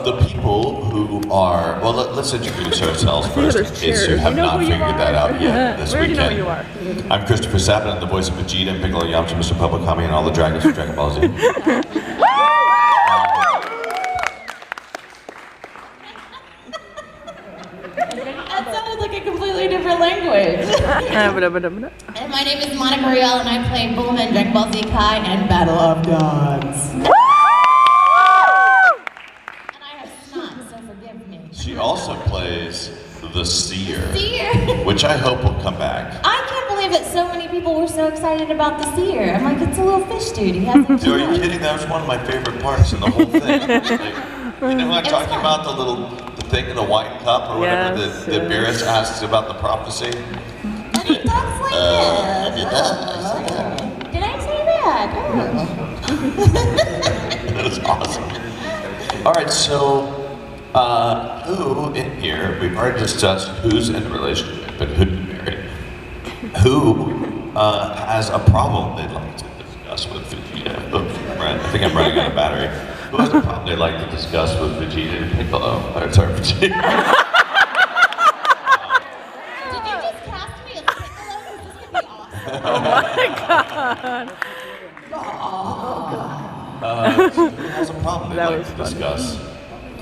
the people who are, well, let's introduce ourselves first in case you have not figured that out yet this weekend. Know who you are. I'm Christopher Sabat, I'm the voice of Vegeta and Piccolo Yamcha, Mr. Public Kami, and all the dragons from Dragon Ball Z. That sounded like a completely different language. And my name is Monica Rial, and I play Bulma in Dragon Ball Z Kai and Battle of Gods. She also plays the Seer, Seer, which I hope will come back. I can't believe that so many people were so excited about the Seer. I'm like, it's a little fish dude. He has a Dude, are you kidding? That was one of my favorite parts in the whole thing. Like, you know what I'm talking about? The thing in the wine cup or whatever that Beerus asks about the prophecy? And he talks like this. Did I say that? That was awesome. All right, so who in here, we've already discussed who's in a relationship and who's married. Who has a problem they'd like to discuss with Vegeta? Right, I think I'm running out of battery. Who has a problem they'd like to discuss with Vegeta and Piccolo? Sorry, Vegeta. Did you just cast me as Piccolo? This is going to be awesome. Oh my god. Who has a problem they'd like to discuss?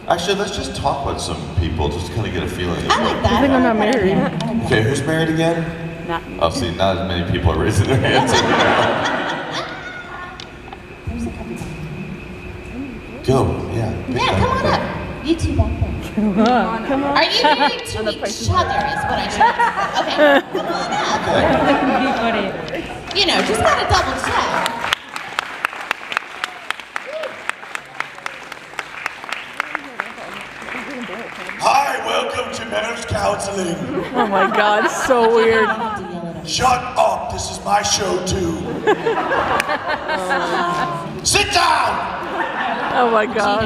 Actually, let's just talk with some people, just to kind of get a feeling. I like that. I think I'm not married. Okay, who's married again? Not me. Oh, see, not as many people are raising their hands. Go, yeah. Yeah, come on up. You two back there. Come on. Are you married to each other is what I should ask. Okay, come on up. That can be funny. You know, just gotta double check. Hi, welcome to marriage counseling. Oh my god, it's so weird. Shut up, this is my show too. Sit down! Oh my god.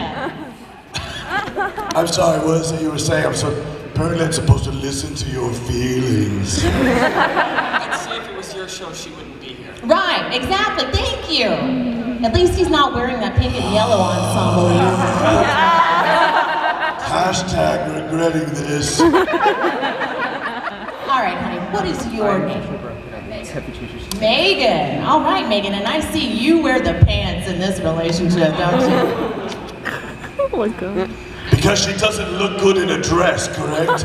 I'm sorry, what is it you were saying? Apparently I'm supposed to listen to your feelings. I'd say if it was your show, she wouldn't be here. Right, exactly. Thank you. At least he's not wearing that pink and yellow ensemble. Hashtag regretting this. All right, honey, what is your name? Megan. All right, Megan, and I see you wear the pants in this relationship, don't you? Oh my god. Because she doesn't look good in a dress, correct?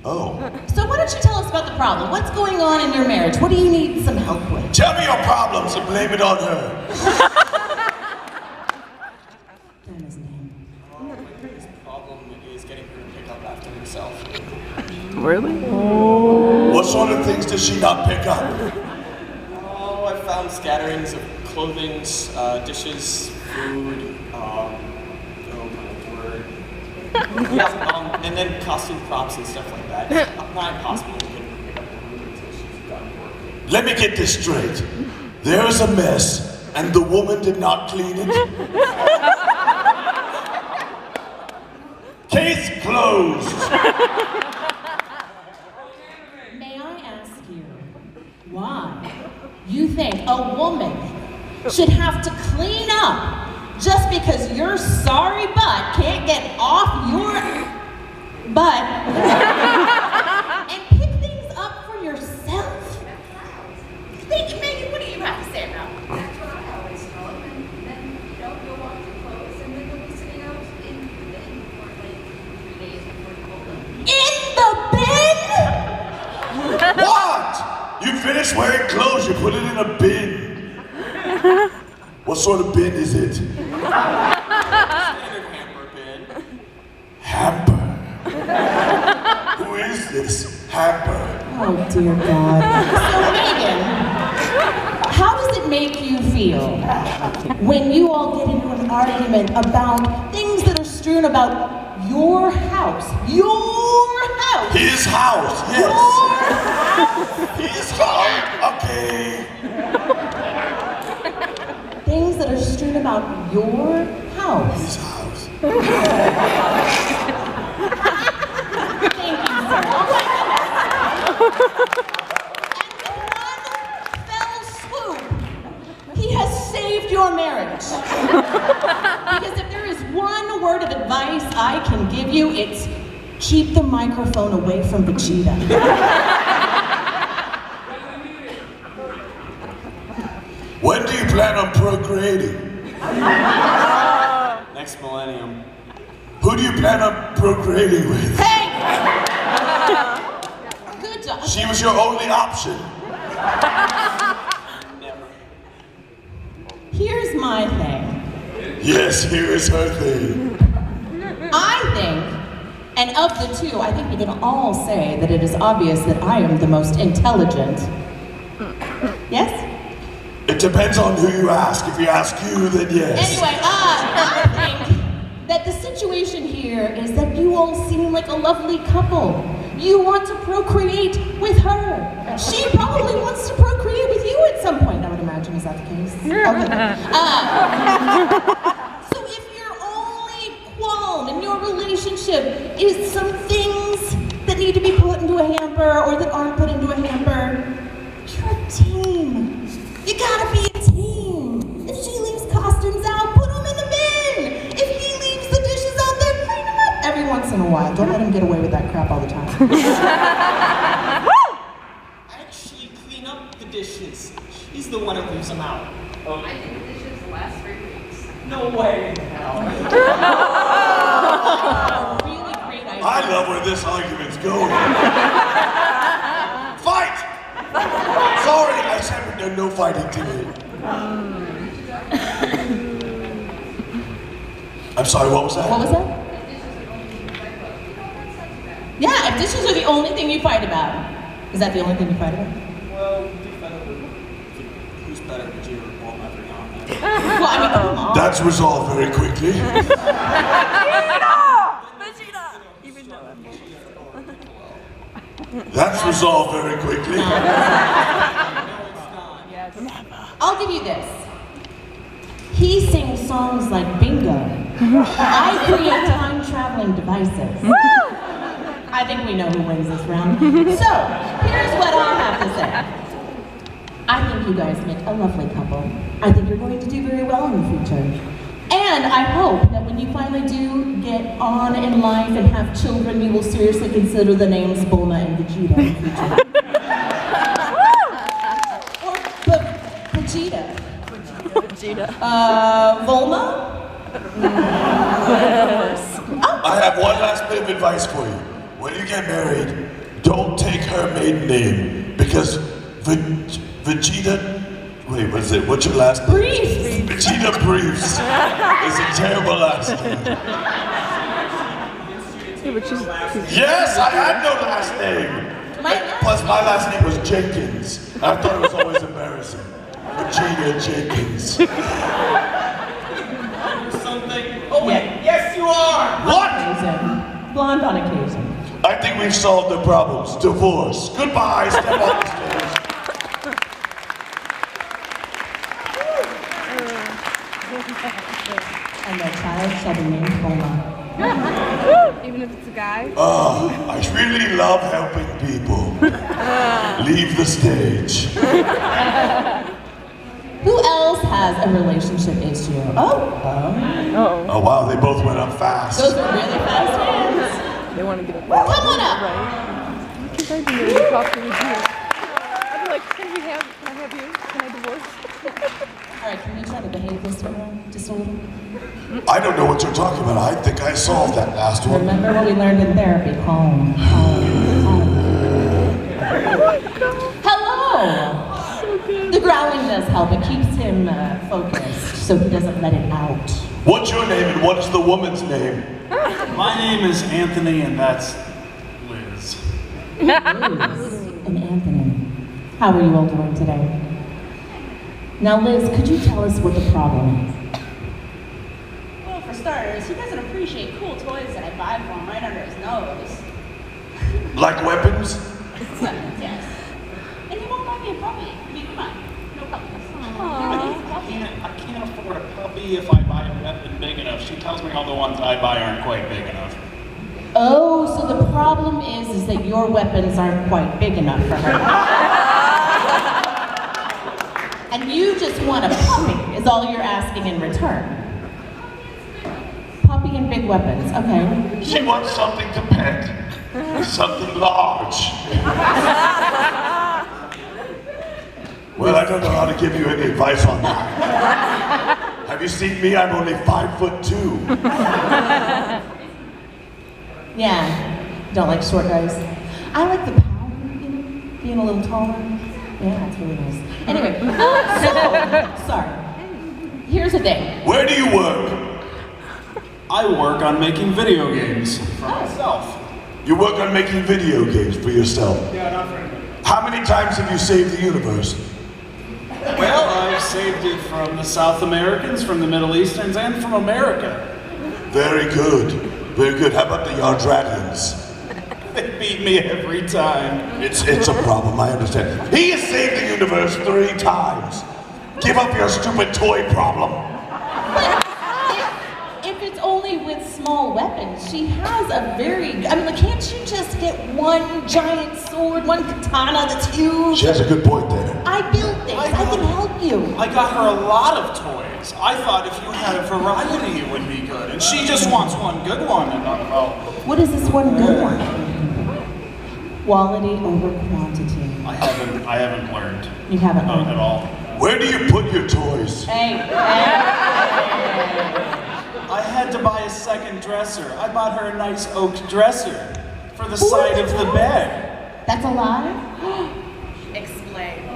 Oh. So why don't you tell us about the problem? What's going on in your marriage? What do you need some help with? Tell me your problems and blame it on her. My biggest problem is getting her to pick up after herself. Really? What sort of things does she not pick up? Oh, I found scatterings of clothing, dishes, food, oh my word. Yeah, and then costume props and stuff like that. It's not impossible to get her to pick up the room until she's done working. Let me get this straight. There is a mess, and the woman did not clean it? Case closed. May I ask you why you think a woman should have to clean up just because your sorry butt can't get off your butt and pick things up for yourself? Megan, what do you have to say about it? That's what I always tell them, and then, you'll wash your clothes, and then they'll be sitting out in the bin for like 3 days before you fold them. In the bin? What? You finish wearing clothes, you put it in a bin. What sort of bin is it? Standard hamper bin. Hamper. Who is this hamper? Oh dear God. So Megan, how does it make you feel when you all get into an argument about things that are strewn about your house? Your house! His house, yes. Your His house, okay. things that are strewn about your house. His house. Thank you, sir. Oh my goodness. And in one fell swoop, he has saved your marriage. Because if there is one word of advice I can give you, it's keep the microphone away from Vegeta. When do you plan on procreating? Next millennium. Who do you plan on procreating with? Hey! Good job. She was your only option. Never. Here's my thing. Yes, here is her thing. I think, and of the two, I think we can all say that it is obvious that I am the most intelligent. Yes? It depends on who you ask. If you ask you, then yes. Anyway, I think that the situation here is that you all seem like a lovely couple. You want to procreate with her. She probably wants to procreate with you at some point, I would imagine. Is that the case? Okay. So if your only qualm in your relationship is some things that need to be put into a hamper or that aren't put into a hamper, you're a team. You gotta be a team. If she leaves costumes out, put them in the bin. If he leaves the dishes out there, clean them up every once in a while. Don't let him get away with that crap all the time. I actually clean up the dishes. She's the one who leaves them out. I did the dishes the last 3 weeks. No way in hell. Really great idea. I love where this argument's going. Fight! Sorry, I said no fighting today. I'm sorry, what was that? What was that? Yeah, if dishes are the only thing you fight about. Is that the only thing you fight about? Well, we do fight over who's better, Vegeta or Bulma every now and then. Well, I mean, come on. That's resolved very quickly. That's resolved very quickly. I'll give you this. He sings songs like bingo. I create time-traveling devices. I think we know who wins this round. So, here's what I have to say. I think you guys make a lovely couple. I think you're going to do very well in the future. And I hope that when you finally do get on in life and have children, you will seriously consider the names Bulma and Vegeta in the future. Or Vegeta. Volma? I have one last bit of advice for you. When you get married, don't take her maiden name because Vegeta. Wait, what is it? What's your last name? Briefs. Vegeta Briefs is a terrible last name. Yes, I had no last name. Plus, my last name was Jenkins. I thought it was always embarrassing. Vegeta Jenkins. Something. Oh wait, yes you are. What? Blonde on occasion. I think we've solved the problems. Divorce. Goodbye. Step on the stage. And their child shall be named Bulma. Even if it's a guy? Oh, I really love helping people. Leave the stage. Who else has a relationship issue? Oh wow, they both went up fast. Those are really fast hands. They want to get up. Come on up. Right? Because I'd be ready to talk to you. I'd be like, can I have you? Can I divorce? All right, can you try to behave this way just a little? I don't know what you're talking about. I think I solved that last one. Remember what we learned in therapy? Calm. Hello! The growling does help. It keeps him focused so he doesn't let it out. What's your name and what's the woman's name? My name is Anthony, and that's Liz. Liz and Anthony. How are you all doing today? Now, Liz, could you tell us what the problem is? Well, for starters, he doesn't appreciate cool toys that I buy for him right under his nose. Like weapons? Weapons, yes. And he won't buy me a puppy. I mean, come on. No puppies. I can't afford a puppy if I buy a weapon big enough. She tells me all the ones I buy aren't quite big enough. Oh, so the problem is that your weapons aren't quite big enough for her. And you just want a puppy, is all you're asking in return. Puppy and big weapons, okay. She wants something to pet. Something large. Well, I don't know how to give you any advice on that. Have you seen me? I'm only 5'2". Yeah, don't like short guys. I like the power, you know, being a little taller. Yeah, that's really nice. Anyway, so, sorry. Here's the thing. Where do you work? I work on making video games for myself. You work on making video games for yourself. Yeah, not for anybody. How many times have you saved the universe? Well, I've saved it from the South Americans, from the Middle Easterns, and from America. Very good. Very good. How about the Yardratians? They beat me every time. It's a problem, I understand. He has saved the universe 3 times. Give up your stupid toy problem. If it's only with small weapons, she has a very, I mean, like, can't you just get one giant sword, one katana that's huge? She has a good point there. I build things, I can help you. I got her a lot of toys. I thought if you had a variety, it would be good. And she just wants one good one. And I'm, oh. What is this one good one? Quality over quantity. I haven't learned. You haven't learned at all. Where do you put your toys? Hey. I had to buy a second dresser. I bought her a nice oak dresser for the side of the bed. That's a lie? Explain.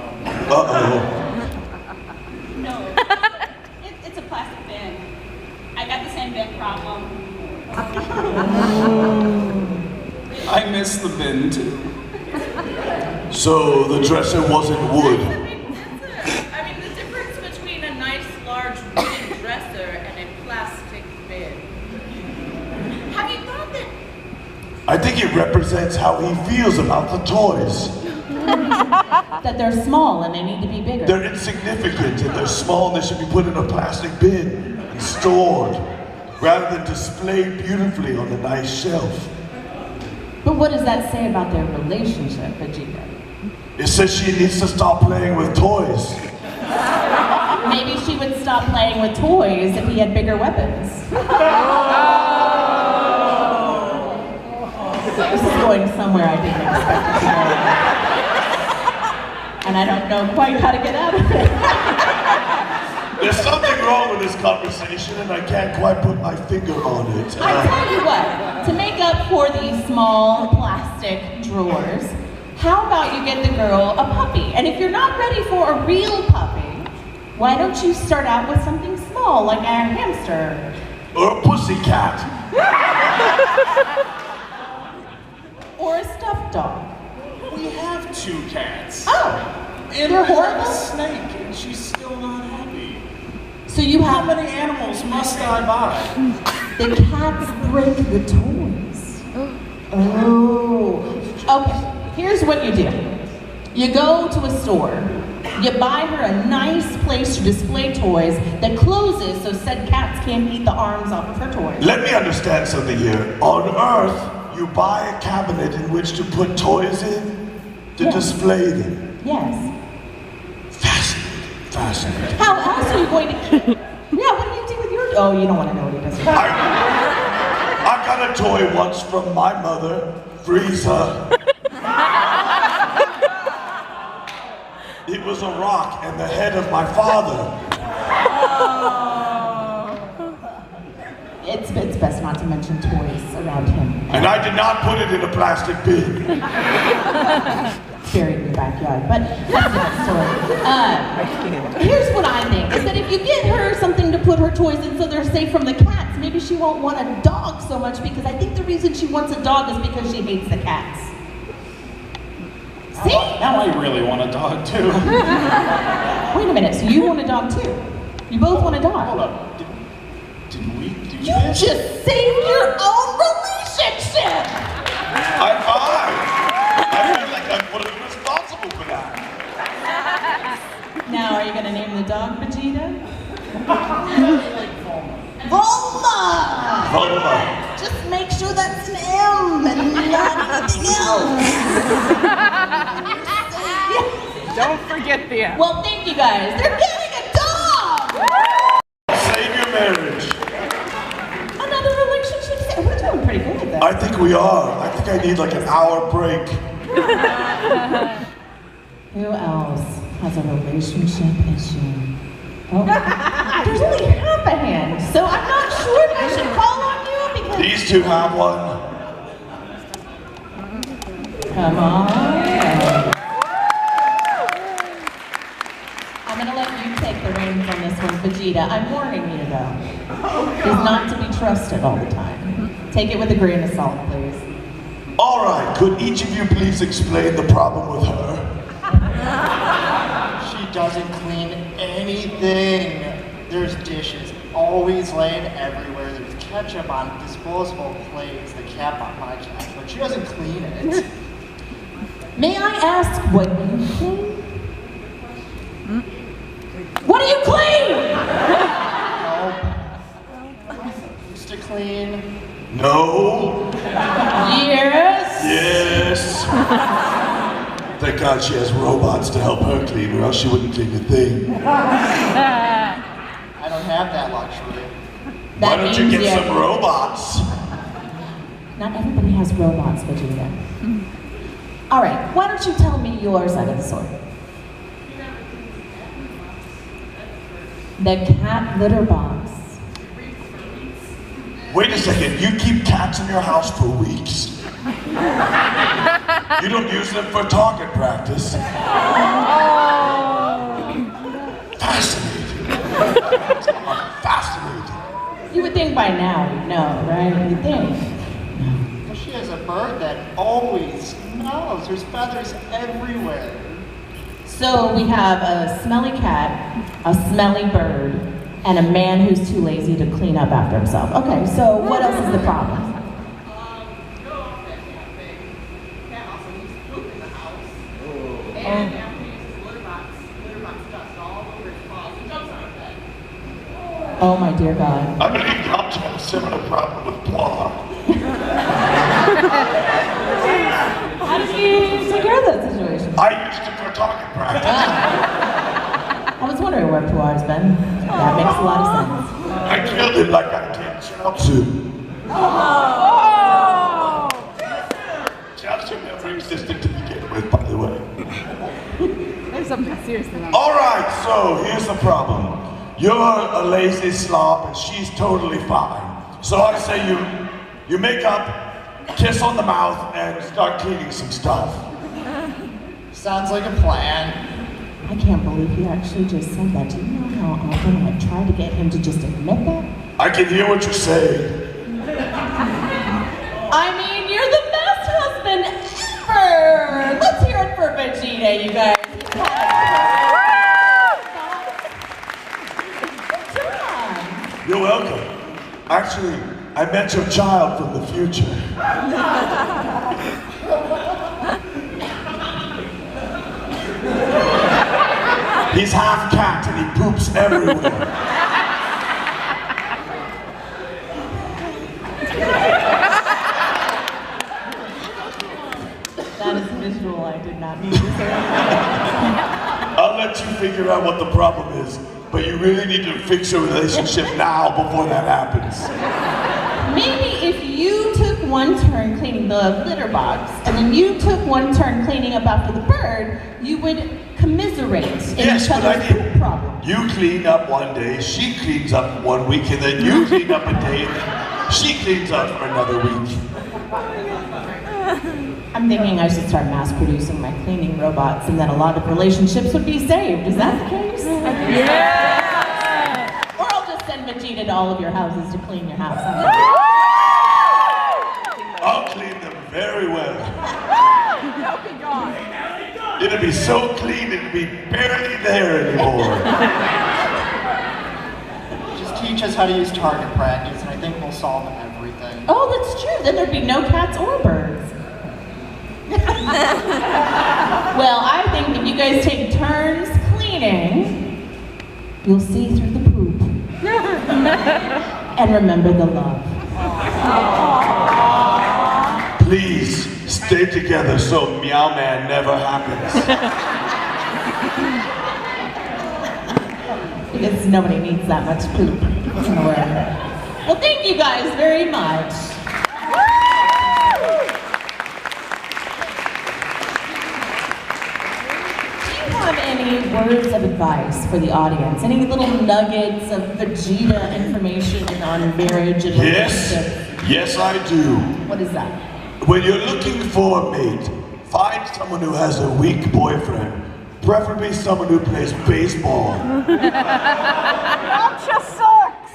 Uh-oh. No. It's a plastic bin. I got the same bin problem. I miss the bin too. So the dresser wasn't wood. That's a big answer. I mean, the difference between a nice, large wooden dresser and a plastic bin. Have you thought that? I think it represents how he feels about the toys. That they're small and they need to be bigger. They're insignificant and they're small and they should be put in a plastic bin and stored rather than displayed beautifully on a nice shelf. But what does that say about their relationship, Vegeta? It says she needs to stop playing with toys. Maybe she would stop playing with toys if he had bigger weapons. This is going somewhere I didn't expect it to go. And I don't know quite how to get out of it. There's something wrong with this conversation and I can't quite put my finger on it. I tell you what, to make up for these small plastic drawers, how about you get the girl a puppy? And if you're not ready for a real puppy, why don't you start out with something small, like a hamster? Or a pussycat. Or a stuffed dog. We have 2 cats. Oh, And they're we have horrible? a snake, and she's still not happy. So you How have, many animals must I buy? the cats break the toys. Oh, okay. Here's what you do. You go to a store, you buy her a nice place to display toys that closes so said cats can't eat the arms off of her toys. Let me understand something here. On Earth, you buy a cabinet in which to put toys in to Yes. display them. Yes. Fascinating. Fascinating. How else are you going to keep? Yeah, what do you do with your? Oh, you don't want to know what he does. With I got a toy once from my mother, Frieza. It was a rock and the head of my father. It's best not to mention toys around him. And I did not put it in a plastic bin. Buried in the backyard, but that's another story. Here's what I think, is that if you get her something to put her toys in so they're safe from the cats, maybe she won't want a dog so much, because I think the reason she wants a dog is because she hates the cats. See? Now I really want a dog too. Wait a minute, so you want a dog too? You both want a dog? Hold up. Did we do You this? just saved your own relationship! High five! I feel like I'm fully responsible for that. Now, are you gonna name the dog Vegeta? Volma! Volma. Just make sure that's an M and not anything else. Don't forget the M. Well, thank you guys. They're getting a dog! Save your marriage. Another relationship. We're doing pretty good with that. I think we are. I think I need like an hour break. Who else has a relationship issue? Oh, there's only half a hand, so I'm not sure if I should call on you because... These two have one. Come on. I'm gonna let you take the reins on this one, Vegeta. I'm warning you though. He's not to be trusted all the time. Take it with a grain of salt, please. All right, could each of you please explain the problem with her? She doesn't clean anything. There's dishes always laying everywhere. There's ketchup on disposable plates, the cap on my cat, but she doesn't clean it. May I ask what you clean? What do you clean? Nope. Used to clean. No. Yes. Yes. Thank God she has robots to help her clean, or else she wouldn't clean a thing. I don't have that luxury. Why don't you means get some robots? Not everybody has robots, Vegeta. All right, why don't you tell me your side of the story? The cat litter box. Wait a second, you keep cats in your house for weeks? You don't use them for target practice? Fascinating. Fascinating. You would think by now you'd know, right? You'd think. Well, she has a bird that always smells. There's feathers everywhere. So we have a smelly cat, a smelly bird, and a man who's too lazy to clean up after himself. Okay, so what else is the problem? Oh my dear God. I believe dogs have a similar problem with blah. How did you take care of that situation? I used it for target practice. I was wondering where Puar's been. That makes a lot of sense. I killed him like I did Chaozu. Chaozu never existed to begin with, by the way. There's something seriously wrong. All right, so here's the problem. You're a lazy slop and she's totally fine. So I say you make up, kiss on the mouth, and start cleaning some stuff. Sounds like a plan. I can't believe he actually just said that. Do you know how often I've tried to get him to just admit that? I can hear what you're saying. I mean, you're the best husband ever! Let's hear it for Vegeta, you guys. Good job. You're welcome. Actually, I met your child from the future. He's half cat and he poops everywhere. That is visual. I did not need to say that. I'll let you figure out what the problem is, but you really need to fix your relationship now before that happens. Maybe if you took one turn cleaning the litter box, and then you took one turn cleaning up after the bird, you would commiserate in Yes, each but I other's did. poop problem. You clean up one day, she cleans up 1 week, and then you clean up a day, and then she cleans up for another week. I'm thinking I should start mass producing my cleaning robots, and then a lot of relationships would be saved. Is that the case? Yeah! Or I'll just send Vegeta to all of your houses to clean your house. I'll clean them very well. They'll be gone. It'll be so clean, it'll be barely there anymore. Just teach us how to use target practice, and I think we'll solve everything. Oh, that's true. Then there'd be no cats or birds. Well, I think if you guys take turns cleaning, you'll see through the poop. And remember the love. Please stay together so Meow Man never happens. Because nobody needs that much poop in the world. Well, thank you guys very much. Do you have any words of advice for the audience? Any little nuggets of Vegeta information on marriage and relationships? Yes, I do. What is that? When you're looking for a mate, find someone who has a weak boyfriend, preferably someone who plays baseball. That just sucks.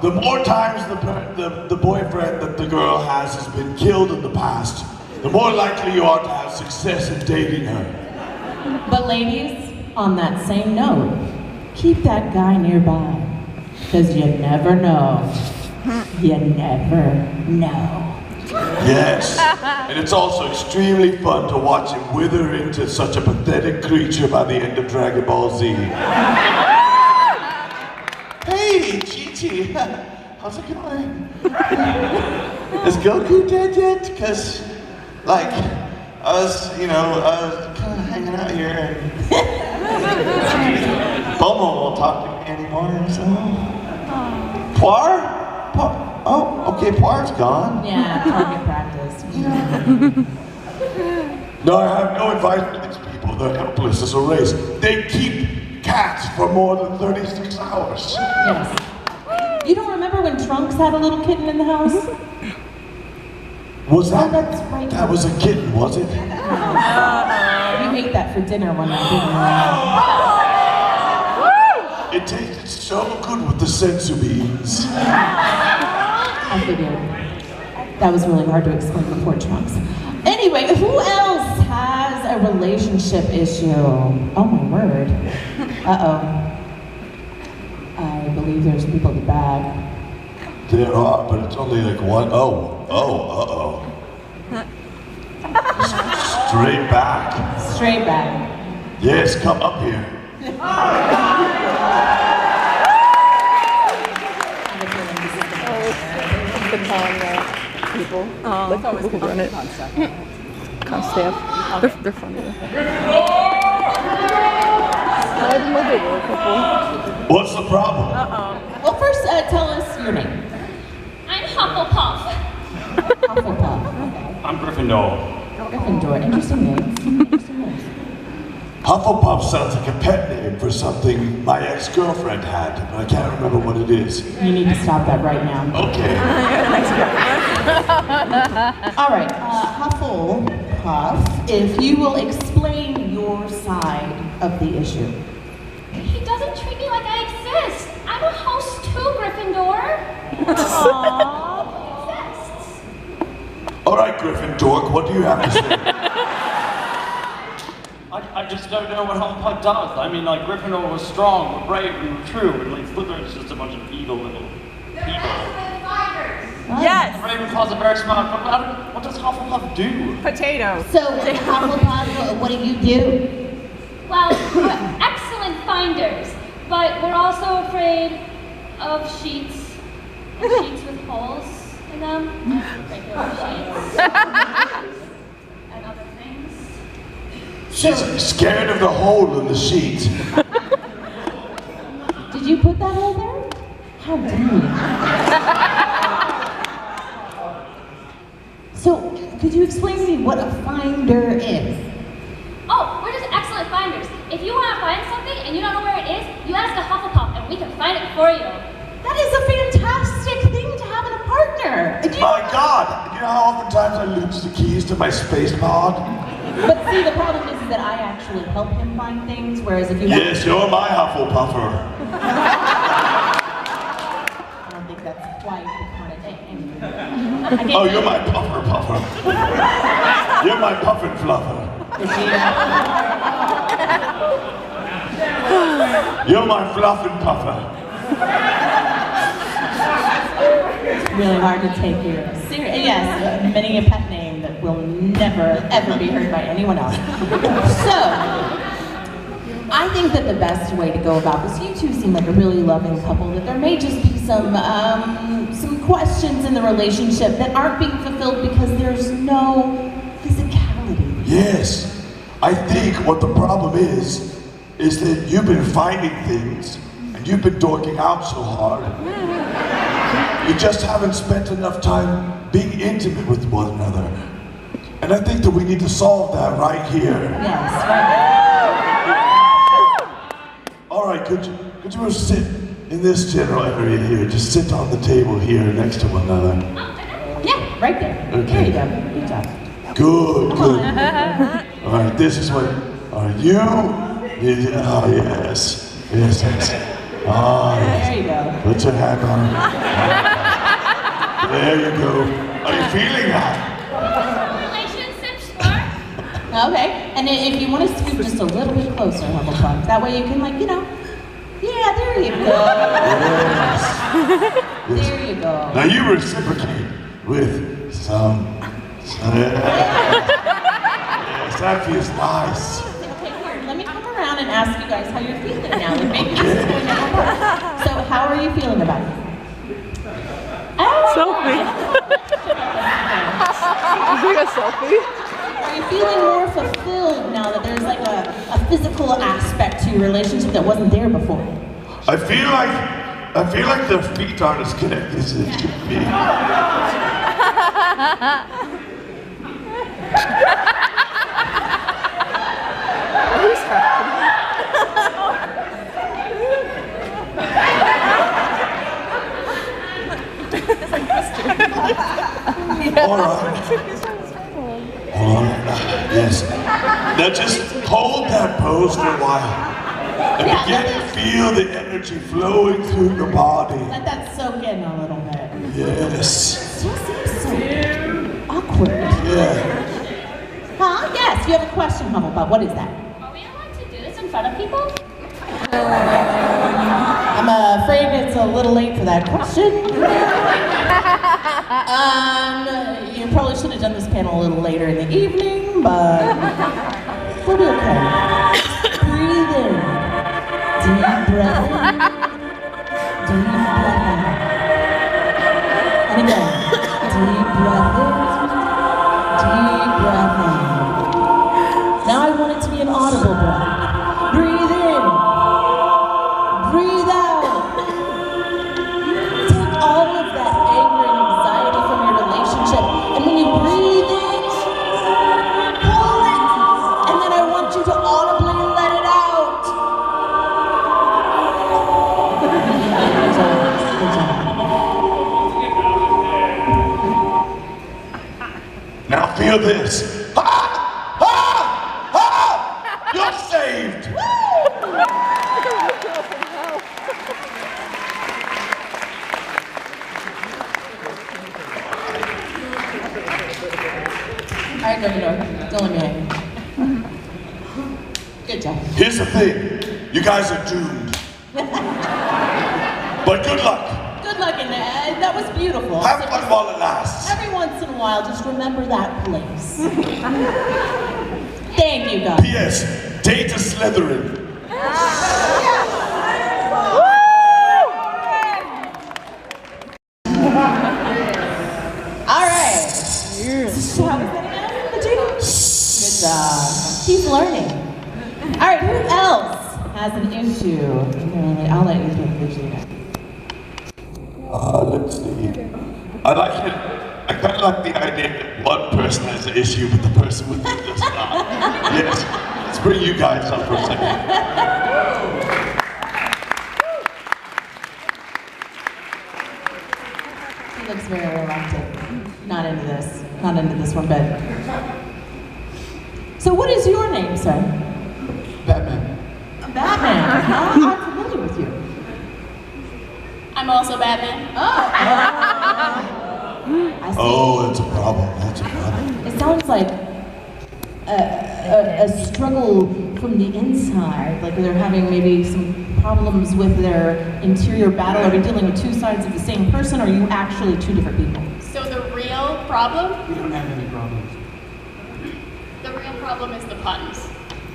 The more times the boyfriend that the girl has been killed in the past, the more likely you are to have success in dating her. But ladies, on that same note, keep that guy nearby, because you never know. You never know. Yes, and it's also extremely fun to watch him wither into such a pathetic creature by the end of Dragon Ball Z. Hey, Chi-Chi, how's it going? Is Goku dead yet? Because, like, I was kind of hanging out here and Bomo won't talk to me anymore, so... Poir? Oh, okay, Poir's gone. Yeah, target practice. No, I have no advice for these people. They're helpless as a race. They keep cats for more than 36 hours. Yes. You don't remember when Trunks had a little kitten in the house? Was that? Oh, that's right. That was a kitten, was it? You ate that for dinner one night, didn't you? It tasted so good with the sensu beans. I figured. That was really hard to explain before Trunks. Anyway, who else has a relationship issue? Oh my word. Uh-oh. I believe there's people in the back. There are, but it's only like one. Uh-oh. Straight back. Straight back. Yes, come up here. The people. Like people who run it. Con staff. They're funny. I didn't know they were a couple. What's the problem? Well, first, tell us your name. I'm Hufflepuff. Hufflepuff. I'm Gryffindor. Gryffindor. Interesting names. Hufflepuff sounds like a pet name for something my ex-girlfriend had, but I can't remember what it is. You need to stop that right now. Okay. All right, Hufflepuff, if you will explain your side of the issue. He doesn't treat me like I exist. I'm a host too, Gryffindor. Aww. He exists. All right, Gryffindor, what do you have to say? I just don't know what Hufflepuff does. I mean, like, Gryffindor was strong, we're brave, we were true, and like Slytherin's just a bunch of evil little people. Yes! Ravenclaw's a very smart, but what does Hufflepuff do? Potatoes. So, Hufflepuff, what do you do? Well, we're excellent finders, but we're also afraid of sheets. And sheets with holes in them. Regular sheets. And other things. She's scared of the hole in the sheet. Did you put that hole there? How dare you? So, could you explain to me what a finder is? Oh, we're just excellent finders. If you want to find something and you don't know where it is, you ask a Hufflepuff and we can find it for you. That is a fantastic thing to have in a partner. My God, you know how oftentimes I lose the keys to my space pod? But see, the problem is that I actually help him find things, whereas if you Yes, you're my Hufflepuffer. I don't think that's quite the kind of thing. Oh, you're my puffer. You're my puffin fluffer. You're my fluffin' puffer. It's really hard to take you serious. Yes, many a pet name that will never, ever be heard by anyone else. So, I think that the best way to go about this, you two seem like a really loving couple, that there may just be some questions in the relationship that aren't being fulfilled because there's no physicality. Yes. I think what the problem is that you've been finding things and you've been dorking out so hard. You just haven't spent enough time being intimate with one another. And I think that we need to solve that right here. Yes, right. All right, could you sit in this general area here? Just sit on the table here next to one another. Yeah, right there. Okay. There you go. Good job. Good. All right, this is what. All right, you. Oh yes. Yes. Oh yes. There you go. Put your hat on. There you go. Are you feeling that? Relationship spark? Okay, and then if you want to scoot just a little bit closer, Hufflepuff, that way you can, like, yeah, there you go. Yes. There you go. Now you reciprocate with some. Yes, that feels nice. Okay, here, let me come around and ask you guys how you're feeling now. Like, maybe this is going to help us. So, how are you feeling about it? Selfie. Is it a selfie? Are you feeling more fulfilled now that there's like a physical aspect to your relationship that wasn't there before? I feel like the feet aren't as connected as they should be. Who's happening? All right. Hold on. Yes. Now just hold that pose for a while. And begin to feel the energy flowing through your body. Let that soak in a little bit. Yes. It just seems so awkward. Yeah. Huh? Yes, you have a question, Hufflepuff. What is that? Are we allowed to do this in front of people? I'm afraid it's a little late for that question. You probably should have done this panel a little later in the evening, but we'll be okay. Breathe in. Deep breath in. Deep breath out. And again. Deep breath in. Deep breath in. Now I want it to be an audible breath. Breathe in. Breathe out. Take all of that anger and anxiety from your relationship. And when you breathe in, hold it. And then I want you to audibly let it out. Good job. Good job. Now feel this. Ha! Ha! Ha! You're saved. All right, Gryffindor, don't let me hang. Good job. Here's the thing. You guys are doomed. But good luck. Good luck, and that was beautiful. Have So fun just while it lasts. every once in a while, just remember that place. Thank you, guys. P.S. Date a Slytherin. All right. So how was that again, Vegeta? Good job. Keep learning. All right, who else has an issue? I'll let you pick Vegeta. Let's see. I kind of like the idea that one person has an issue with the person with it does not. Yes. Let's bring you guys up for a second. He looks very reluctant. Not into this. Not into this one bit. So what is your name, sir? Batman. Batman. I'm familiar with you. I'm also Batman. I see. Oh, that's a problem. That's a problem. It sounds like a struggle from the inside, like they're having maybe some problems with their interior battle. Are we dealing with two sides of the same person, or are you actually two different people? So the real problem? We don't have any problems. The real problem is the puns.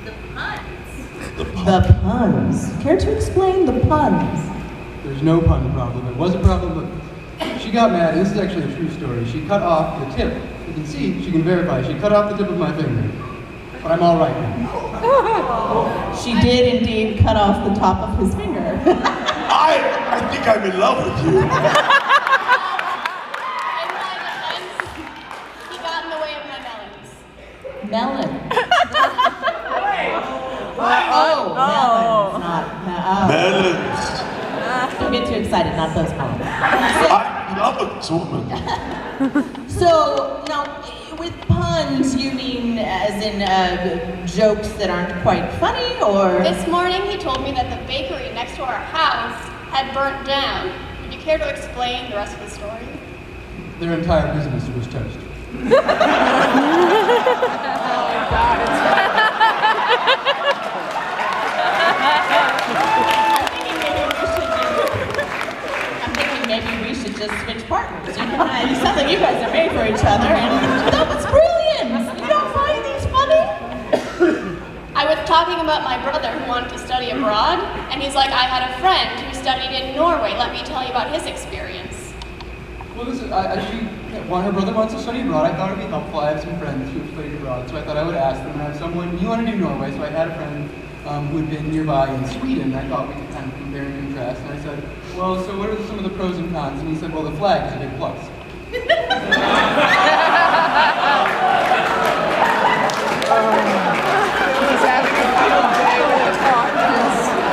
The puns? The puns. Care to explain the puns? There's no pun problem. It was a problem, but she got mad. This is actually a true story. She cut off the tip. You can see, she can verify. She cut off the tip of my finger. but I'm all right now. She did indeed cut off the top of his finger. I think I'm in love with you. In my defense, he got in the way of my melons. Melon. Melons, not Melons. Don't get too excited, not those melons. I love this woman. So, now, with puns, you mean as in jokes that aren't quite funny, or? This morning he told me that the bakery next to our house had burnt down. Would you care to explain the rest of the story? Their entire business was toast. I'm thinking maybe we should just switch partners. You guys, it sounds like you guys are made for each other, and that was brilliant. You don't find these funny? I was talking about my brother who wanted to study abroad, and he's like, I had a friend who studied in Norway. Let me tell you about his experience. Well, listen, her brother wants to study abroad. I thought it would be helpful. I have some friends who have studied abroad, so I thought I would ask them. And I have someone, you want to do Norway, so I had a friend who had been nearby in Sweden. I thought we could kind of compare and contrast. And I said, well, so what are some of the pros and cons? And he said, well, the flag is a big plus.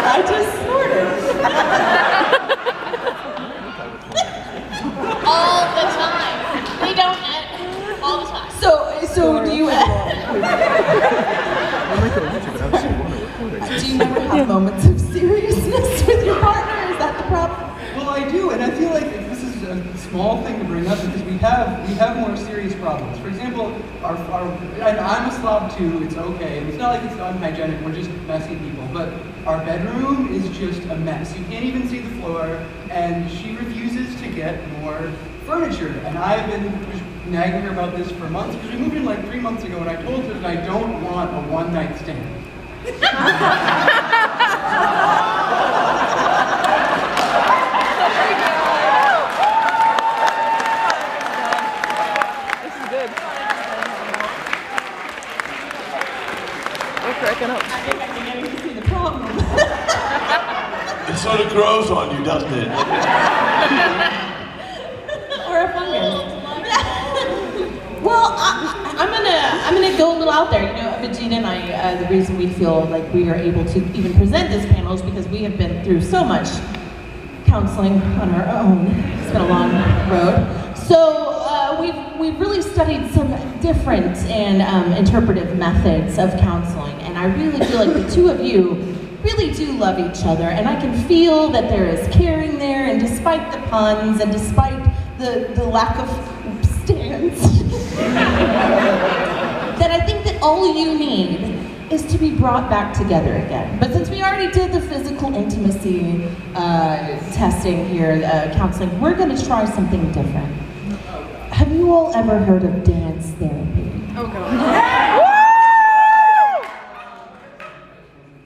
I just snorted. All the time. We don't all the time. So do you do you never have moments of seriousness with your partner? Is that the problem? Well, I do, and I feel like this is a small thing to bring up because we have more serious problems. For example, and I'm a slob too. It's okay. It's not like it's unhygienic. We're just messy people. But our bedroom is just a mess. You can't even see the floor, and she refuses to get more furniture. And I've been nagging her about this for months because we moved in like 3 months ago, and I told her that I don't want a one-night stand. Cracking up. I think I'm beginning to see the problem. It sort of grows on you, doesn't it? Or a fungus. Well, I'm gonna go a little out there. You know, Vegeta and I, the reason we feel like we are able to even present this panel is because we have been through so much counseling on our own. It's been a long road. So we've really studied some different and interpretive methods of counseling, and I really feel like the two of you really do love each other, and I can feel that there is caring there, and despite the puns and despite the lack of stands, that I think that all you need is to be brought back together again. But since we already did the physical intimacy testing here, counseling, we're going to try something different. Have you all ever heard of dance therapy? Oh, God.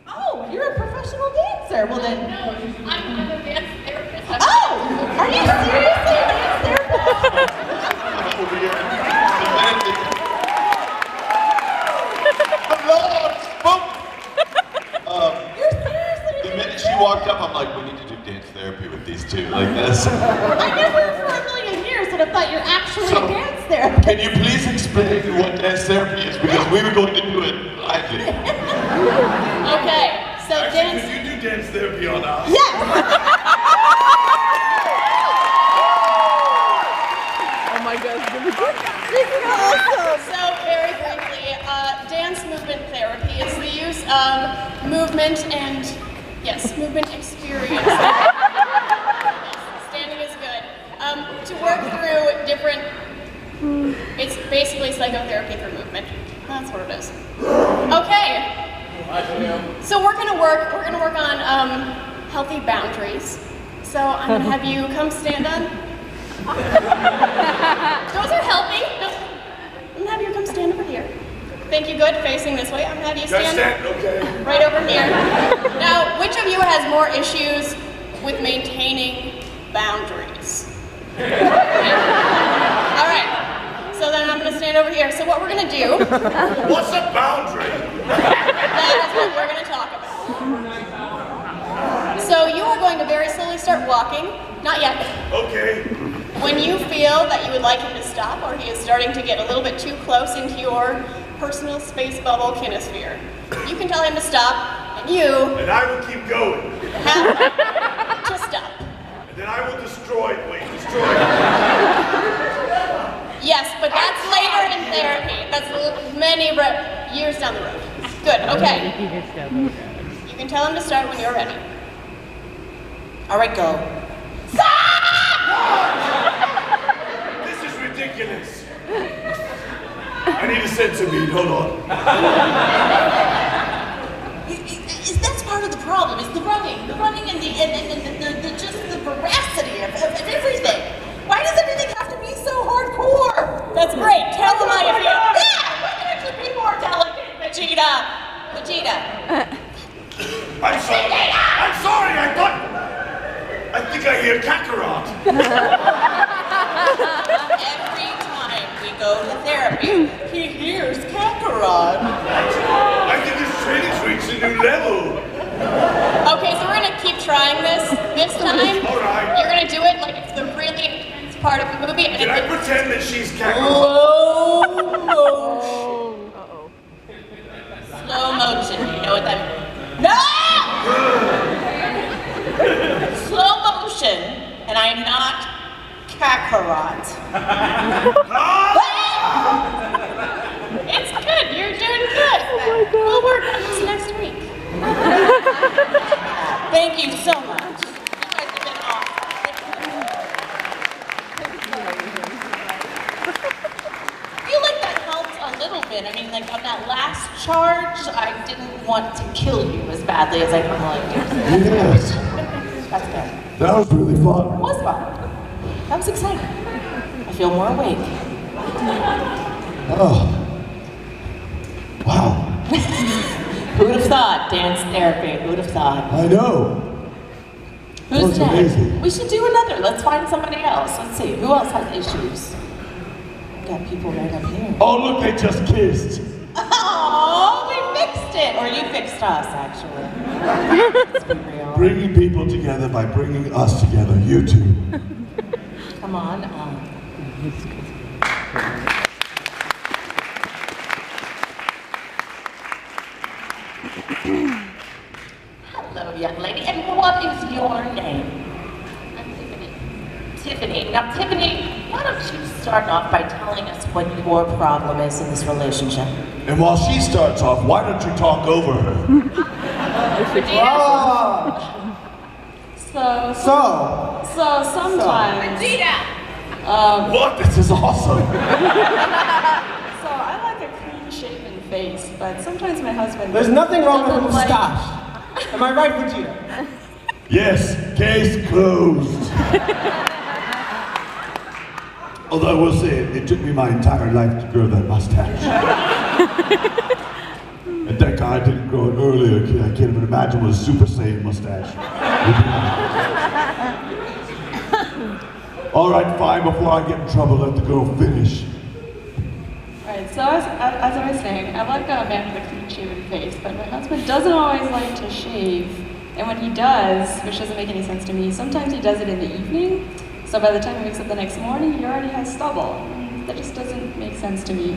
Oh, you're a professional dancer. Well then. No, I'm a dance therapist. Oh, are you seriously a dance therapist? You're seriously. The minute she walked up, I'm like, we need to do dance therapy with these two, like this. I never for a million years would have thought you're actually a dance therapist. Can you please explain what dance therapy is? Because we were going to do it lively. Okay, so dance. Could you do dance therapy on us? Yes. Oh my gosh. So very briefly, dance movement therapy is the use of movement and, yes, movement experience. Standing is good. To work through different, it's basically psychotherapy through movement. That's what it is. Okay. So we're gonna work on healthy boundaries. So I'm gonna have you come stand on. Those are healthy. I'm gonna have you come stand over here. Thank you, good, facing this way. I'm gonna have you stand Okay. right over here. Now, which of you has more issues with maintaining boundaries? All right, so then I'm gonna stand right over here. So what we're gonna do, What's a boundary? that is what we're gonna talk about. So you are going to very slowly start walking. Not yet. Okay. When you feel that you would like him to stop or he is starting to get a little bit too close into your personal space bubble kinesphere, you can tell him to stop, and you And I will keep going. have to stop. And then I will destroy it. Yes, but that's later in therapy. That's many years down the road. Good, okay. You can tell him to start when you're ready. All right, go. This is ridiculous. I need a sensor bead. Hold on. That's part of the problem. Is the running and the just the veracity of everything. Why does everything have to be so hardcore? That's great. Tell them how you feel. Yeah, why can't you be more delicate, Vegeta? Vegeta. I'm sorry. I'm sorry. I think I hear Kakarot. Every time we go to therapy, he hears Kakarot. I think his training's reached a new level. Okay, so we're gonna keep trying this. This time, All right. you're gonna do it like it's the really intense part of the movie. And Can I pretend that she's Kakarot? Slow motion. You know what that means? No! Slow motion, and I'm not Kakarot. It's good. You're doing good. We'll work on this next week. Thank you so much. You guys have been awesome. I feel like that helped a little bit. I mean, like on that last charge, I didn't want to kill you as badly as I normally do. Yes. That's good. That was really It fun. was fun. That was exciting. I feel more awake. Oh. Wow. Who would have thought? Dance therapy. Who would have thought? I know. Who's That's next? amazing. We should do another. Let's find somebody else. Let's see. Who else has issues? Got people right up here. Oh, look, they just kissed. Oh, we fixed it. Or you fixed us, actually. Let's be real. Bringing people together by bringing us together. You two. Come on. Hello, young lady. And what is your name? I'm Tiffany. Tiffany. Now, Tiffany, why don't you start off by telling us what your problem is in this relationship? And while she starts off, why don't you talk over her? So sometimes. What? This is awesome. So I like a clean-shaven face, but sometimes my husband. There's nothing wrong with a doesn't like- moustache. Am I right, Vegeta? Yes, case closed. Although I will say, it took me my entire life to grow that mustache. And that guy didn't grow it earlier. I can't even imagine what a Super Saiyan mustache would be like. All right, fine, before I get in trouble, let the girl finish. Alright, so as I was saying, I like a man with a clean-shaven face, but my husband doesn't always like to shave. And when he does, which doesn't make any sense to me, sometimes he does it in the evening. So by the time he wakes up the next morning, he already has stubble. That just doesn't make sense to me.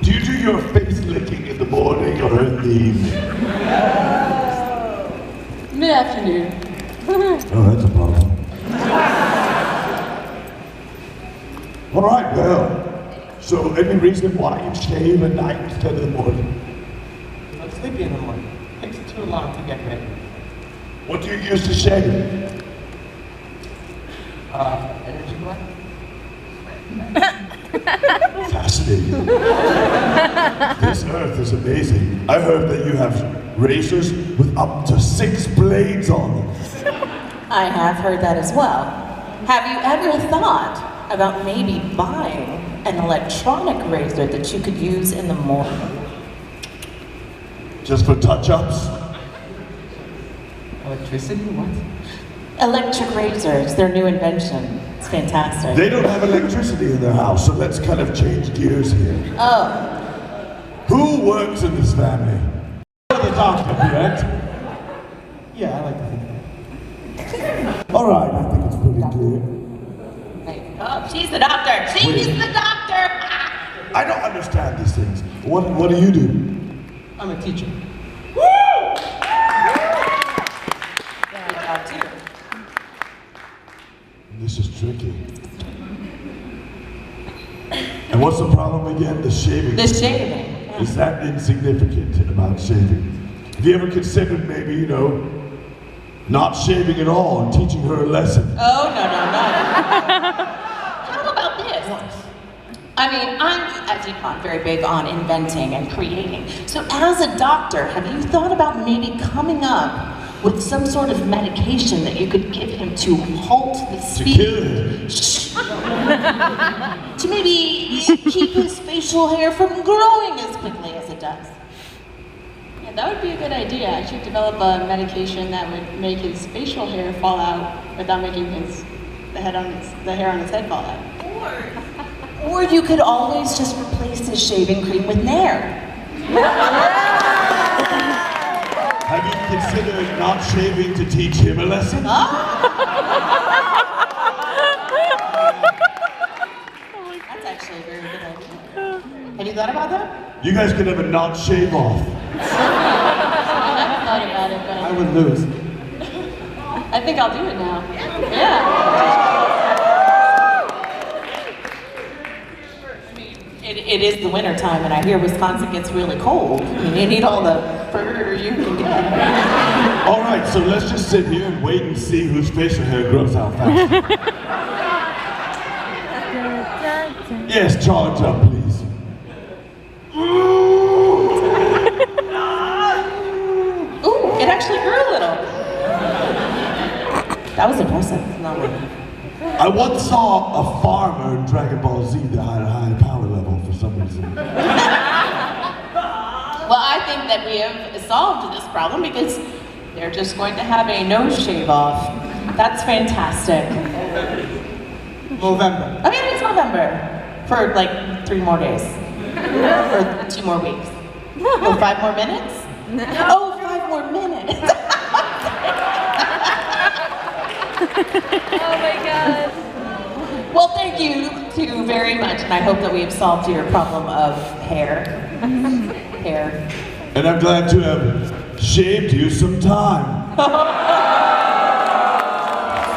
Do you do your face licking in the morning or in the evening? Mid-afternoon. Oh, that's a problem. All right, well, so any reason why you shave at night instead of the morning? I'm sleepy in the morning. It takes too long to get ready. What do you use to shave? Energy blend? Fascinating. This earth is amazing. I heard that you have razors with up to 6 blades on them. I have heard that as well. Have you ever thought about maybe buying an electronic razor that you could use in the morning? Just for touch-ups? Electricity? What? Electric razors, their new invention. It's fantastic. They don't have electricity in their house, so let's kind of change gears here. Oh. Who works in this family? You're the doctor, correct? Yeah, I like to think that. All right, I think it's pretty clear. Oh, she's the doctor. She's the doctor. I don't understand these things. What do you do? I'm a teacher. Good job, too. This is tricky. And what's the problem again? The shaving. The shaving. Is that insignificant about shaving? Have you ever considered maybe, you know, not shaving at all and teaching her a lesson? Oh, no. How about this? I mean, as you know, I'm very big on inventing and creating. So as a doctor, have you thought about maybe coming up with some sort of medication that you could give him to halt the speed? To kill him? To maybe keep his facial hair from growing as quickly as it does. Yeah, that would be a good idea. I should develop a medication that would make his facial hair fall out without making the hair on his head fall out. Or you could always just replace his shaving cream with Nair. Have you considered not shaving to teach him a lesson? That's actually a very good idea. Have you thought about that? You guys could have a not shave off. I haven't thought about it, but I would lose. I think I'll do it now. Yeah. It is the winter time, and I hear Wisconsin gets really cold. I mean, you need all the fur you can get. All right, so let's just sit here and wait and see whose facial hair grows out fast. Yes, charge up, please. Ooh, it actually grew a little. That was impressive. Not really. I once saw a farmer in Dragon Ball Z that had a high power level for some reason. Well, I think that we have solved this problem because they're just going to have a nose shave off. That's fantastic. November. I mean, it's November for like 3 more days. Or 2 more weeks. Oh, 5 more minutes? Oh, 5 more minutes. Oh my god. Well, thank you two very much, and I hope that we have solved your problem of hair. Hair. And I'm glad to have shaved you some time.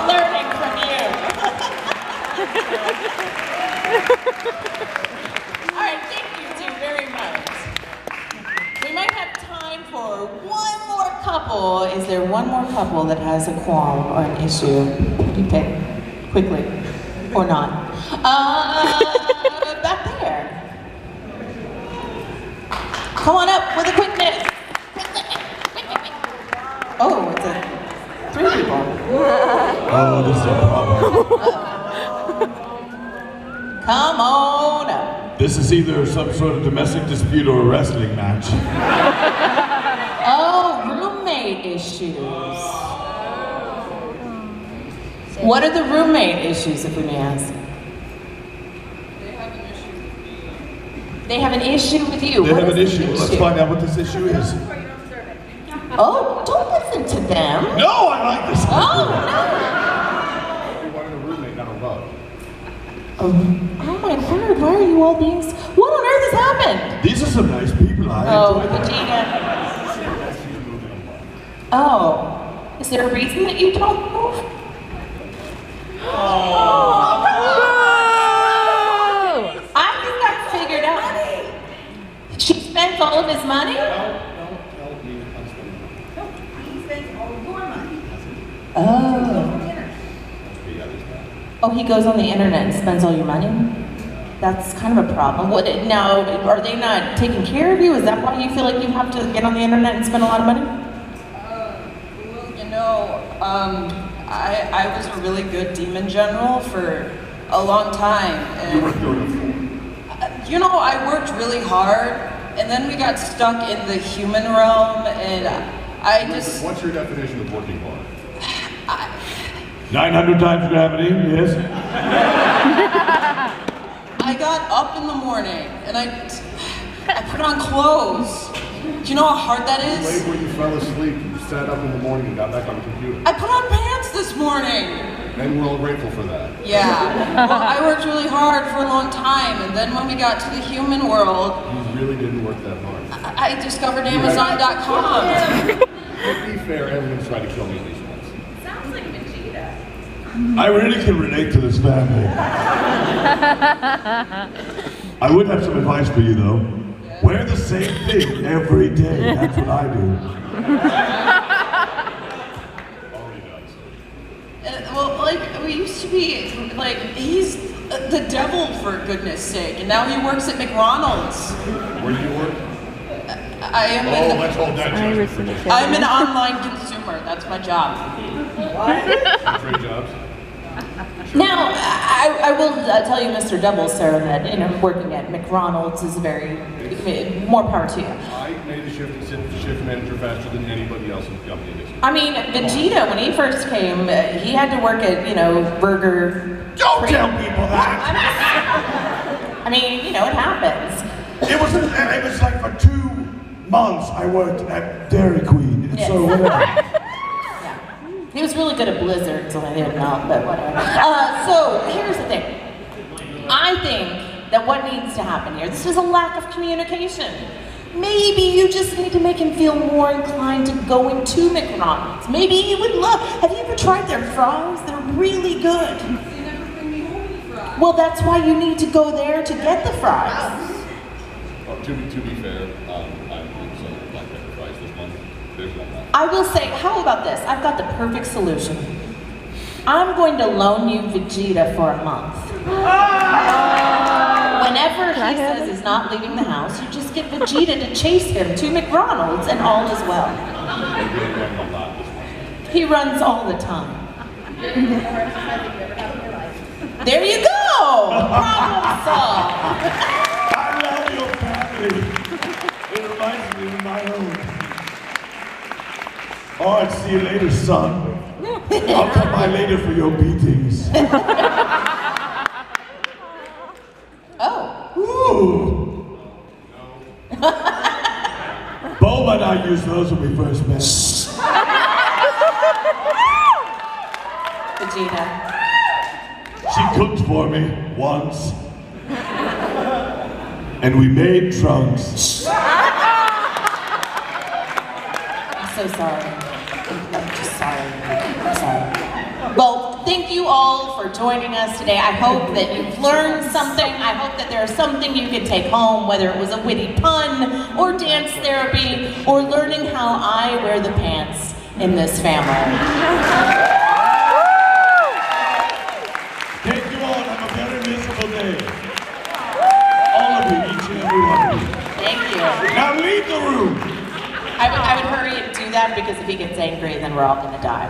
Learning from you. All right, thank you two very much. We might have time for one more couple. Is there one more couple that has a qualm or an issue? You pick quickly or not. Back there. Come on up with a quickness. Oh, it's 3 people. Oh, this is a problem. Come on up. This is either some sort of domestic dispute or a wrestling match. Oh, roommate issues. What are the roommate issues, if we may ask? They have an issue with you. They What have an is the issue. Let's find out what this issue is. Oh, don't listen to them. No, I like this. Oh, We wanted a roommate, not a love. no. Oh my word, why are you all being... What on earth has happened? These are some nice people. I Oh, enjoy them. Vegeta. Oh, is there a reason that you don't move? I think I figured out. She spent all of his money? Oh. Oh, he goes on the internet and spends all your money? That's kind of a problem. What, now, are they not taking care of you? Is that why you feel like you have to get on the internet and spend a lot of money? Well, you know, I was a really good demon general for a long time. And, you know, I worked really hard, and then we got stuck in the human realm, and I just... What's your definition of working hard? 900 times gravity, yes. I got up in the morning and I put on clothes. Do you know how hard that is? Late when you fell asleep, you sat up in the morning and got back on the computer. I put on pants this morning. And we're all grateful for that. Yeah. Well, I worked really hard for a long time, and then when we got to the human world, You really didn't work that hard. I discovered Amazon.com. To be fair, everyone's tried to kill me at least once. Sounds like Vegeta. I really can relate to this family. I would have some advice for you though. Wear the same thing every day. That's what I do. Well, like, we used to be, like, he's the devil for goodness sake, and now he works at McDonald's. Where do you work? I am in let's hold that judgment. I'm an online consumer. That's my job. Trade jobs. Now, I will tell you, Mr. Double, Sarah, that working at McDonald's is very more power to you. I made a shift manager faster than anybody else in the company. I mean, Vegeta, when he first came, he had to work at burger. Don't tell people that. I mean, it happens. It was like for 2 months I worked at Dairy Queen, and so whatever. He was really good at blizzards, and I didn't know, but whatever. So here's the thing. I think that what needs to happen here, this is a lack of communication. Maybe you just need to make him feel more inclined to go into McDonald's. Maybe he would love. Have you ever tried their fries? They're really good. They never bring me home any fries. Well, that's why you need to go there to get the fries. Well, to be fair, I'm doing some black pepper fries this month. There's one left. I will say, how about this? I've got the perfect solution. I'm going to loan you Vegeta for a month. Whenever he says he's not leaving the house, you just get Vegeta to chase him to McDonald's and all is well. He runs all the time. There you go! Problem solved! I love your family. It reminds me of my own. All right, see you later, son. I'll come by later for your beatings. Ooh. Boba and I used those when we first met. Vegeta. She cooked for me once. And we made trunks. I'm so sorry. I'm just sorry. I'm sorry. Well, thank you all for joining us today. I hope that you've learned something. I hope that there's something you can take home, whether it was a witty pun, or dance therapy, or learning how I wear the pants in this family. Thank you all. Have a very miserable day. All of you, each and every one of you. Thank you. Now leave the room. I would hurry and do that because if he gets angry, then we're all gonna die.